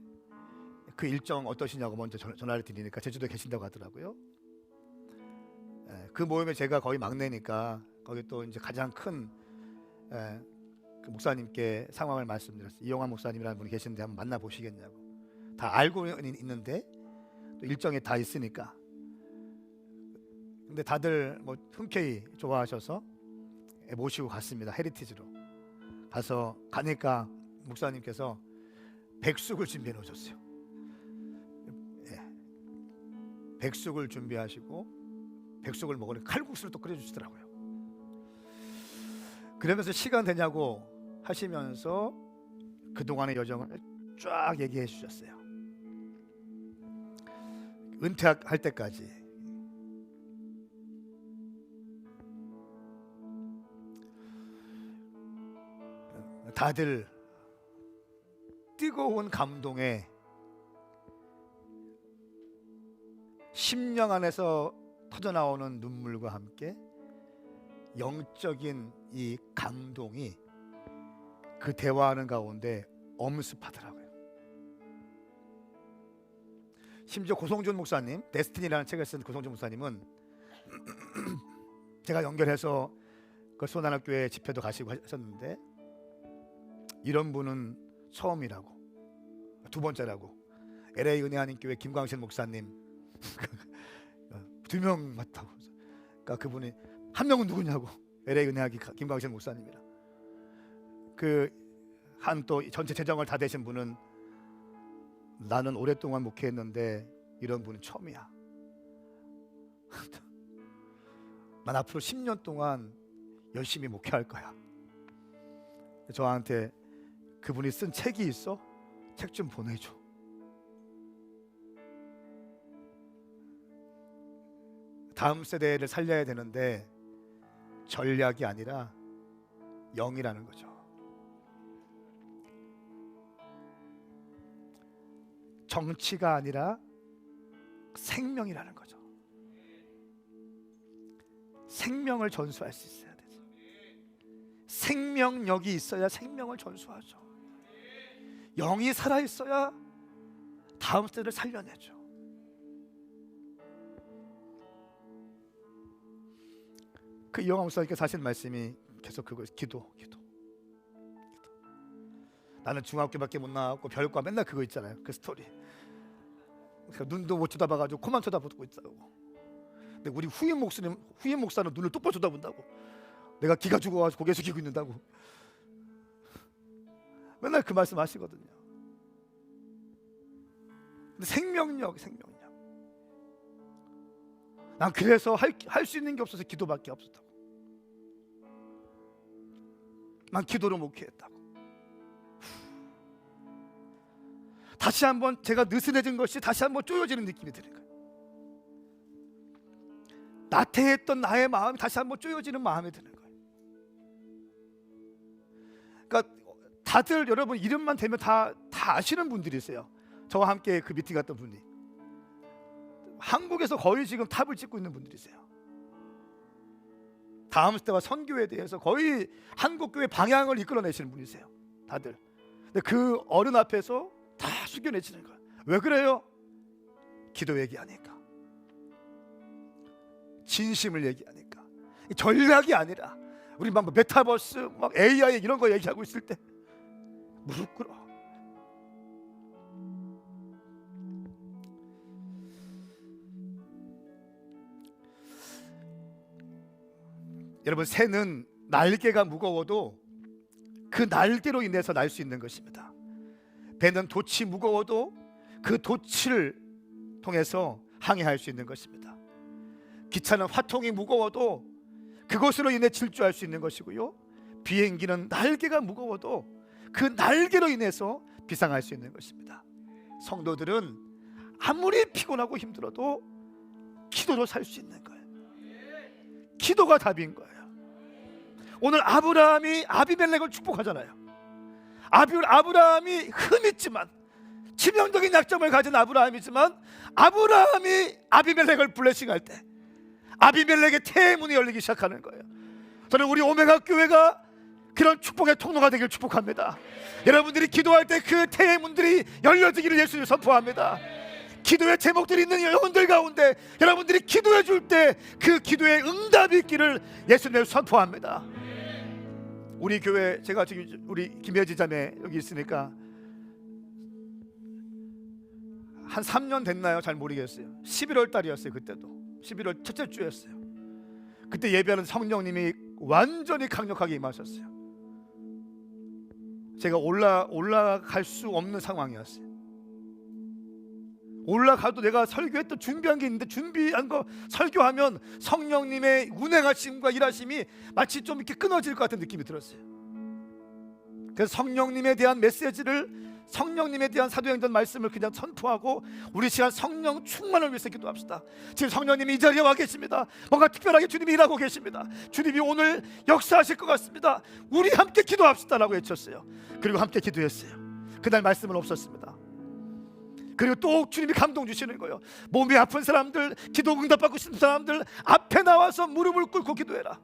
그 일정 어떠시냐고 먼저 전화를 드리니까 제주도에 계신다고 하더라고요. 그 모임에 제가 거의 막내니까 거기 또 이제 가장 큰 그 목사님께 상황을 말씀드렸어요. 이영환 목사님이라는 분이 계시는데 한번 만나 보시겠냐고. 다 알고 있는데 또 일정에 다 있으니까. 근데 다들 뭐 흔쾌히 좋아하셔서 모시고 갔습니다. 헤리티지로 가서 가니까 목사님께서 백숙을 준비해 놓으셨어요. 백숙을 준비하시고 백숙을 먹으니 칼국수를 또 끓여주시더라고요. 그러면서 시간 되냐고 하시면서 그동안의 여정을 쫙 얘기해 주셨어요. 은퇴할 때까지. 다들 뜨거운 감동에 심령 안에서 터져나오는 눈물과 함께 영적인 이 감동이 그 대화하는 가운데 엄습하더라고요. 심지어 고성준 목사님, 데스티니라는 책을 쓴 고성준 목사님은 제가 연결해서 그 소난학교에 집회도 가시고 하셨는데 이런 분은 처음이라고, 두 번째라고. LA 은혜하님교회 김광실 목사님 2명 맞다고. 그러니까 그분이 한 명은 누구냐고. LA 은혜하기 김광실 목사님이라. 그 한 또 전체 재정을 다 되신 분은 나는 오랫동안 목회했는데 이런 분은 처음이야. 난 앞으로 10년 동안 열심히 목회할 거야. 저한테 그분이 쓴 책이 있어? 책 좀 보내줘. 다음 세대를 살려야 되는데 전략이 아니라 영이라는 거죠. 정치가 아니라 생명이라는 거죠. 생명을 전수할 수 있어야 되죠. 생명력이 있어야 생명을 전수하죠. 영이 살아 있어야 다음 세대를 살려내죠. 그 이영환 목사님께서 하신 말씀이 계속 그거 기도. 나는 중학교밖에 못 나왔고 별과 맨날 그거 있잖아요. 그 스토리. 그러니까 눈도 못 쳐다봐가지고 코만 쳐다보고 있다고. 근데 우리 후임 목사는 눈을 똑바로 쳐다본다고. 내가 기가 죽어가지고 고개 숙이고 있는다고. 맨날 그 말씀 하시거든요. 근데 생명력. 난 그래서 할 수 있는 게 없어서 기도밖에 없었다고. 난 기도로 목회했다고. 다시 한번 제가 느슨해진 것이 다시 한번 쪼여지는 느낌이 드는 거예요. 나태했던 나의 마음이 다시 한번 쪼여지는 마음이 드는 거예요. 그러니까 다들 여러분 이름만 대면 다 아시는 분들이세요. 저와 함께 그 미팅 갔던 분이 한국에서 거의 지금 탑을 찍고 있는 분들이세요. 다음 세대와 선교에 대해서 거의 한국교회 방향을 이끌어내시는 분이세요. 다들. 근데 그 어른 앞에서 다 숙여내시는 거예요. 왜 그래요? 기도 얘기하니까, 진심을 얘기하니까. 전략이 아니라 우리 막 메타버스, 막 AI 이런 거 얘기하고 있을 때 무릎 꿇어. 여러분, 새는 날개가 무거워도 그 날개로 인해서 날 수 있는 것입니다. 배는 돛이 무거워도 그 돛을 통해서 항해할 수 있는 것입니다. 기차는 화통이 무거워도 그것으로 인해 질주할 수 있는 것이고요. 비행기는 날개가 무거워도 그 날개로 인해서 비상할 수 있는 것입니다. 성도들은 아무리 피곤하고 힘들어도 기도로 살 수 있는 거예요. 기도가 답인 거예요. 오늘 아브라함이 아비멜렉을 축복하잖아요. 아브라함이 흠 있지만, 치명적인 약점을 가진 아브라함이지만, 아브라함이 아비멜렉을 블레싱할 때 아비멜렉의 태의 문이 열리기 시작하는 거예요. 저는 우리 오메가 교회가 그런 축복의 통로가 되길 축복합니다. 여러분들이 기도할 때 그 태의 문들이 열려지기를 예수님 선포합니다. 기도의 제목들이 있는 영혼들 가운데 여러분들이 기도해 줄 때 그 기도의 응답이 있기를 예수님 선포합니다. 우리 교회, 제가 지금 우리 김혜지 자매 여기 있으니까 한 3년 됐나요? 잘 모르겠어요. 11월 달이었어요. 그때도 11월 첫째 주였어요. 그때 예배하는 성령님이 완전히 강력하게 임하셨어요. 제가 올라갈 수 없는 상황이었어요. 올라가도 내가 설교했던 준비한 게 있는데, 준비한 거 설교하면 성령님의 운행하심과 일하심이 마치 좀 이렇게 끊어질 것 같은 느낌이 들었어요. 그래서 성령님에 대한 메시지를, 성령님에 대한 사도행전 말씀을 그냥 선포하고 우리 시간 성령 충만을 위해서 기도합시다. 지금 성령님이 이 자리에 와 계십니다. 뭔가 특별하게 주님이 일하고 계십니다. 주님이 오늘 역사하실 것 같습니다. 우리 함께 기도합시다라고 외쳤어요. 그리고 함께 기도했어요. 그날 말씀은 없었습니다. 그리고 또 주님이 감동 주시는 거예요. 몸이 아픈 사람들, 기도 응답받고 싶은 사람들 앞에 나와서 무릎을 꿇고 기도해라.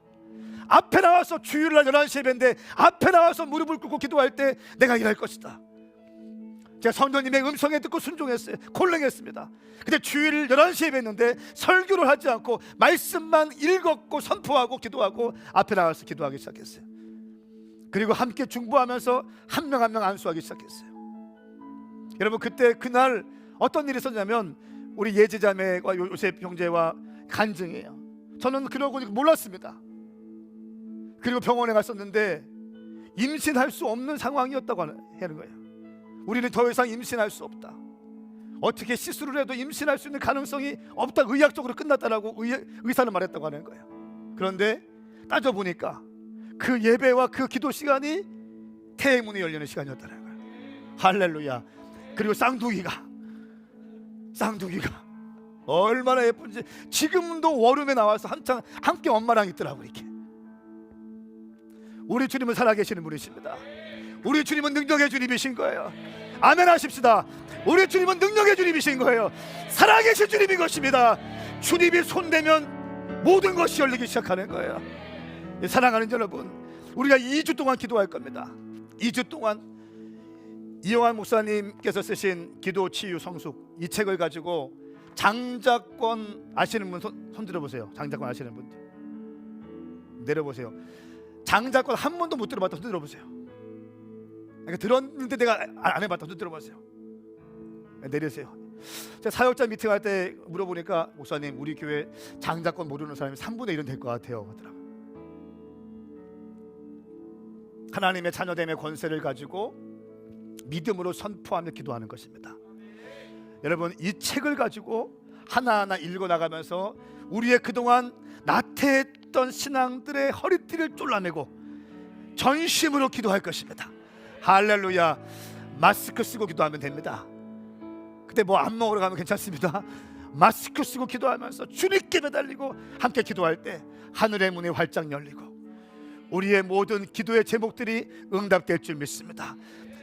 앞에 나와서 주일날 11시 예배인데 앞에 나와서 무릎을 꿇고 기도할 때 내가 일할 것이다. 제가 성령님의 음성에 듣고 순종했어요. 콜랭했습니다. 근데 주일 11시에 예배했는데 설교를 하지 않고 말씀만 읽었고 선포하고 기도하고 앞에 나와서 기도하기 시작했어요. 그리고 함께 중보하면서 한 명 한 명 안수하기 시작했어요. 여러분, 그날 어떤 일이 있었냐면 우리 예지자매와 요셉 형제와 간증이에요. 저는 그러고 몰랐습니다. 그리고 병원에 갔었는데 임신할 수 없는 상황이었다고 하는 거예요. 우리는 더 이상 임신할 수 없다. 어떻게 시술을 해도 임신할 수 있는 가능성이 없다. 의학적으로 끝났다라고 의사는 말했다고 하는 거예요. 그런데 따져보니까 그 예배와 그 기도 시간이 태의 문이 열리는 시간이었다는 거예요. 할렐루야. 그리고 쌍둥이가 얼마나 예쁜지 지금도 워룸에 나와서 한창 함께 엄마랑 있더라고. 이렇게 우리 주님은 살아계시는 분이십니다. 우리 주님은 능력의 주님이신 거예요. 아멘 하십시다. 우리 주님은 능력의 주님이신 거예요. 살아계신 주님인 것입니다. 주님이 손대면 모든 것이 열리기 시작하는 거예요. 사랑하는 여러분, 우리가 2주 동안 기도할 겁니다. 2주 동안 이영환 목사님께서 쓰신 기도 치유 성숙, 이 책을 가지고 장자권 아시는 분 손 들어보세요. 장자권 아시는 분들 내려보세요. 장자권 한 번도 못 들어봤다 손 들어보세요. 그러니까 들었는데 내가 안 해봤다 손 들어보세요. 내리세요. 제가 사역자 미팅할 때 물어보니까 목사님, 우리 교회 장자권 모르는 사람이 3분의 1은 될 것 같아요 하더라고요. 하나님의 자녀됨의 권세를 가지고 믿음으로 선포하며 기도하는 것입니다. 여러분, 이 책을 가지고 하나하나 읽어나가면서 우리의 그동안 나태했던 신앙들의 허리띠를 졸라매고 전심으로 기도할 것입니다. 할렐루야. 마스크 쓰고 기도하면 됩니다. 그때 뭐 안 먹으러 가면 괜찮습니다. 마스크 쓰고 기도하면서 주님께 매달리고 함께 기도할 때 하늘의 문이 활짝 열리고 우리의 모든 기도의 제목들이 응답될 줄 믿습니다.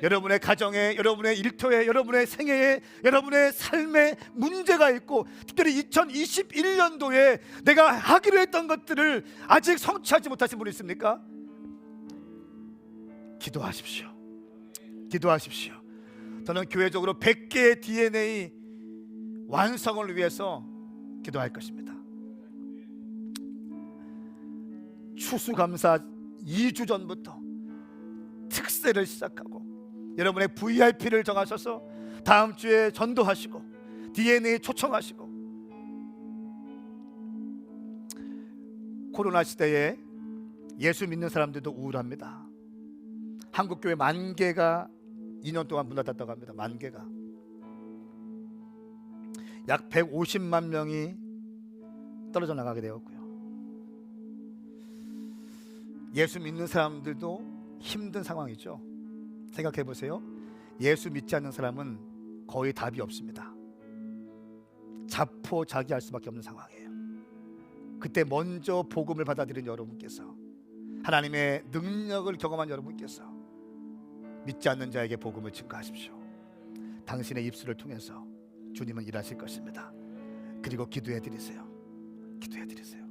여러분의 가정에, 여러분의 일터에, 여러분의 생애에, 여러분의 삶에 문제가 있고 특별히 2021년도에 내가 하기로 했던 것들을 아직 성취하지 못하신 분 있습니까? 기도하십시오. 기도하십시오. 저는 교회적으로 100개의 DNA 완성을 위해서 기도할 것입니다. 추수감사 2주 전부터 특세를 시작하고 여러분의 VIP를 정하셔서 다음 주에 전도하시고 DNA 초청하시고, 코로나 시대에 예수 믿는 사람들도 우울합니다. 한국교회 10,000개가 2년 동안 문 닫았다고 합니다. 10,000개가 약 150만 명이 떨어져 나가게 되었고요. 예수 믿는 사람들도 힘든 상황이죠. 생각해 보세요. 예수 믿지 않는 사람은 거의 답이 없습니다. 자포자기할 수밖에 없는 상황이에요. 그때 먼저 복음을 받아들인 여러분께서, 하나님의 능력을 경험한 여러분께서 믿지 않는 자에게 복음을 증거하십시오. 당신의 입술을 통해서 주님은 일하실 것입니다. 그리고 기도해 드리세요. 기도해 드리세요.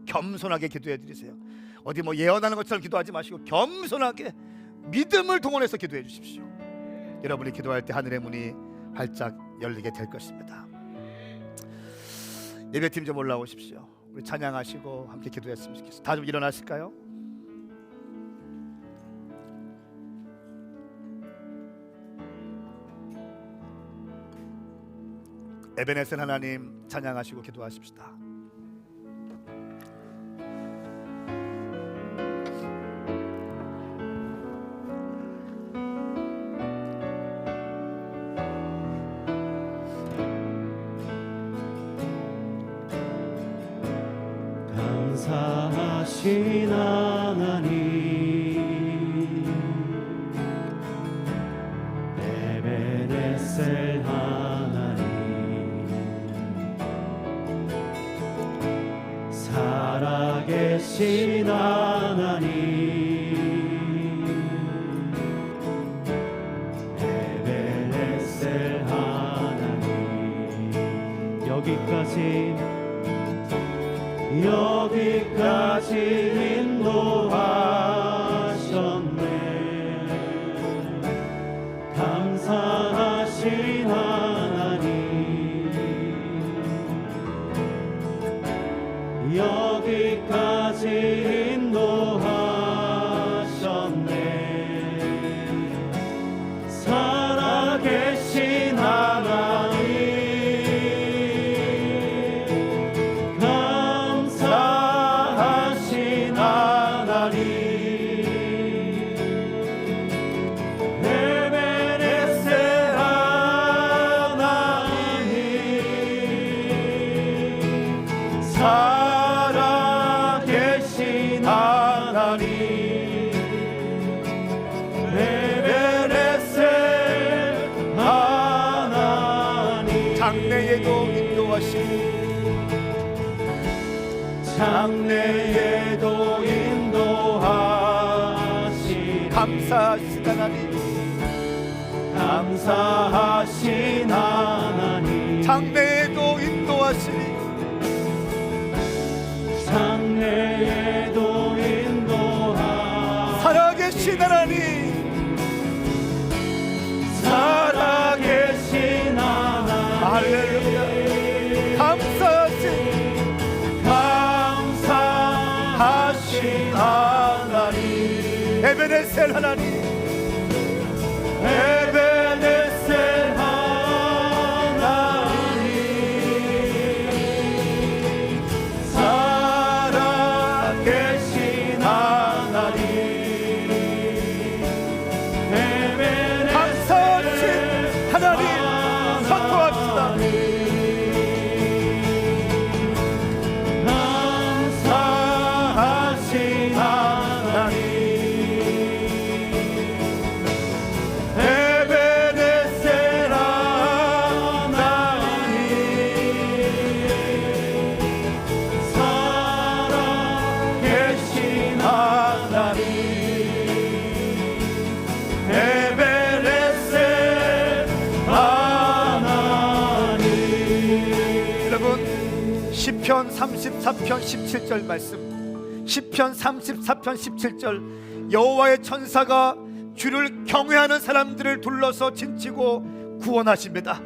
겸손하게 기도해 드리세요. 어디 뭐 예언하는 것처럼 기도하지 마시고 겸손하게 믿음을 동원해서 기도해 주십시오. 여러분이 기도할 때 하늘의 문이 활짝 열리게 될 것입니다. 예배팀 좀 올라오십시오. 우리 찬양하시고 함께 기도했으면 좋겠습니다. 다 좀 일어나실까요? 에베네셀 하나님 찬양하시고 기도하십시다. 감사하신 하나님, 에베네셀 하나님, 살아계신 하나님, 에베네셀 하나님, 여기까지 인도하셨네. 감사하신 하나님, 여기까지 인도하셨네. 살아계신 하나님, 장래에도 인도하시니 감사하신 하나님, 감사하신 하나님, 장래에도 인도하시니 장래에도 인도하시니 살아계신 하나님, 살아계신 하나님, 할렐루야. 감사하신 하나님, 에베네셀 하나님, 에베네셀 하나님, 살아계신 하나님, 감사하신 하나님 선포합시다. 시편 34편 17절 말씀, 시편 34편 17절, 여호와의 천사가 주를 경외하는 사람들을 둘러서 진치고 구원하십니다.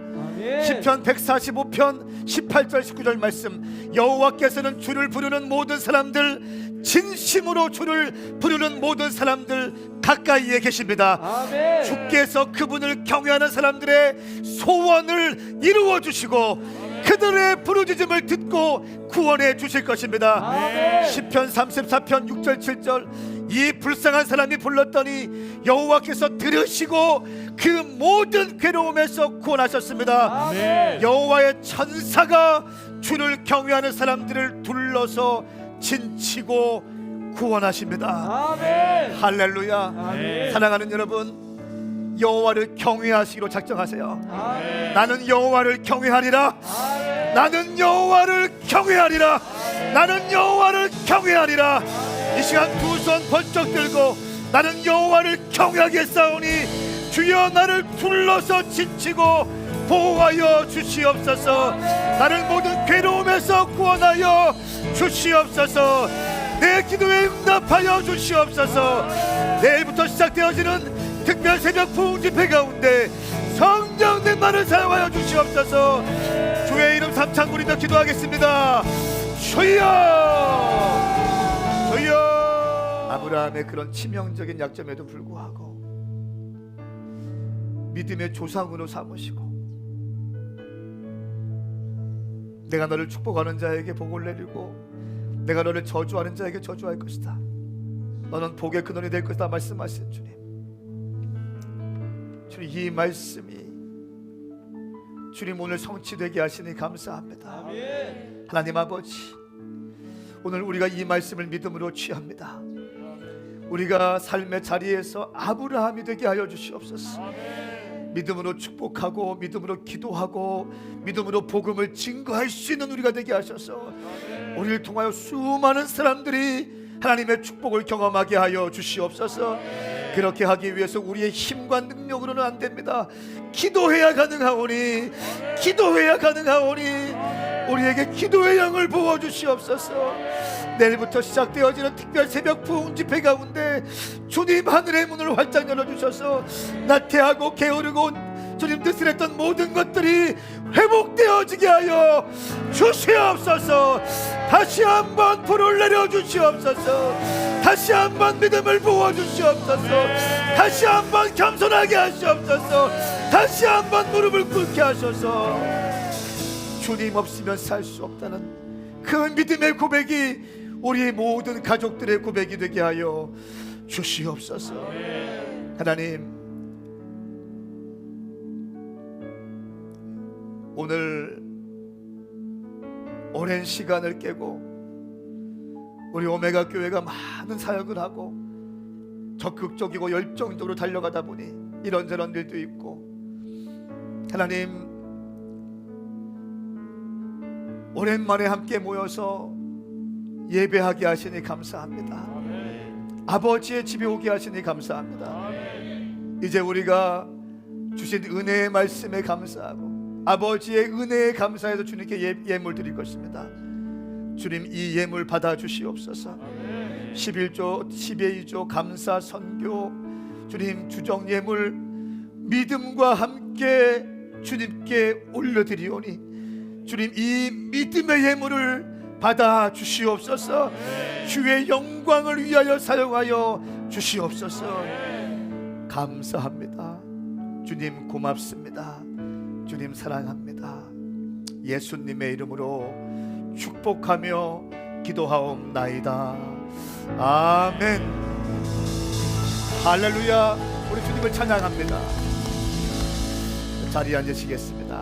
시편 145편 18절 19절 말씀, 여호와께서는 주를 부르는 모든 사람들, 진심으로 주를 부르는 모든 사람들 가까이에 계십니다. 아멘. 주께서 그분을 경외하는 사람들의 소원을 이루어 주시고 그들의 부르짖음을 듣고 구원해 주실 것입니다. 아멘. 시편 34편 6절 7절, 이 불쌍한 사람이 불렀더니 여호와께서 들으시고 그 모든 괴로움에서 구원하셨습니다. 아멘. 여호와의 천사가 주를 경외하는 사람들을 둘러서 진치고 구원하십니다. 아멘. 할렐루야. 아멘. 사랑하는 여러분, 여호와를 경외하시기로 작정하세요. 아멘. 나는 여호와를 경외하리라. 아멘. 나는 여호와를 경외하리라. 나는 여호와를 경외하리라. 이 시간 두 손 번쩍 들고 나는 여호와를 경외하게 싸우니 주여 나를 둘러서 지치고 보호하여 주시옵소서. 나를 모든 괴로움에서 구원하여 주시옵소서. 내 기도에 응답하여 주시옵소서. 내일부터 시작되어지는 특별 새벽 부흥 집회 가운데 성령님 나를 사용하여 주시옵소서. 주의 이름 삼창 부리며 기도하겠습니다. 주여, 주여. 아브라함의 그런 치명적인 약점에도 불구하고 믿음의 조상으로 삼으시고 내가 너를 축복하는 자에게 복을 내리고 내가 너를 저주하는 자에게 저주할 것이다. 너는 복의 근원이 될 것이다 말씀하신 주님. 주님, 이 말씀이 주님 오늘 성취되게 하시니 감사합니다. 하나님 아버지, 오늘 우리가 이 말씀을 믿음으로 취합니다. 우리가 삶의 자리에서 아브라함이 되게 하여 주시옵소서. 믿음으로 축복하고 믿음으로 기도하고 믿음으로 복음을 증거할 수 있는 우리가 되게 하셔서 우리를 통하여 수많은 사람들이 하나님의 축복을 경험하게 하여 주시옵소서. 그렇게 하기 위해서 우리의 힘과 능력으로는 안 됩니다. 기도해야 가능하오니, 기도해야 가능하오니 우리에게 기도의 영을 부어주시옵소서. 내일부터 시작되어지는 특별 새벽 부흥 집회 가운데 주님 하늘의 문을 활짝 열어주셔서 나태하고 게으르고 주님 뜻을 했던 모든 것들이 회복되어지게 하여 주시옵소서. 다시 한번 불을 내려주시옵소서. 다시 한번 믿음을 부어주시옵소서. 다시 한번 겸손하게 하시옵소서. 다시 한번 무릎을 꿇게 하소서. 주님 없으면 살 수 없다는 그 믿음의 고백이 우리 모든 가족들의 고백이 되게 하여 주시옵소서. 하나님, 오늘 오랜 시간을 깨고 우리 오메가 교회가 많은 사역을 하고 적극적이고 열정적으로 달려가다 보니 이런저런 일도 있고, 하나님 오랜만에 함께 모여서 예배하게 하시니 감사합니다. 아버지의 집에 오게 하시니 감사합니다. 이제 우리가 주신 은혜의 말씀에 감사하고 아버지의 은혜에 감사해서 주님께 예물 드릴 것입니다. 주님, 이 예물 받아 주시옵소서. 11조 12조 감사 선교 주님 주정 예물 믿음과 함께 주님께 올려드리오니 주님, 이 믿음의 예물을 받아 주시옵소서. 주의 영광을 위하여 사용하여 주시옵소서. 감사합니다. 주님 고맙습니다. 주님 사랑합니다. 예수님의 이름으로 축복하며 기도하옵나이다. 아멘. 할렐루야. 우리 주님을 찬양합니다. 자리에 앉으시겠습니다.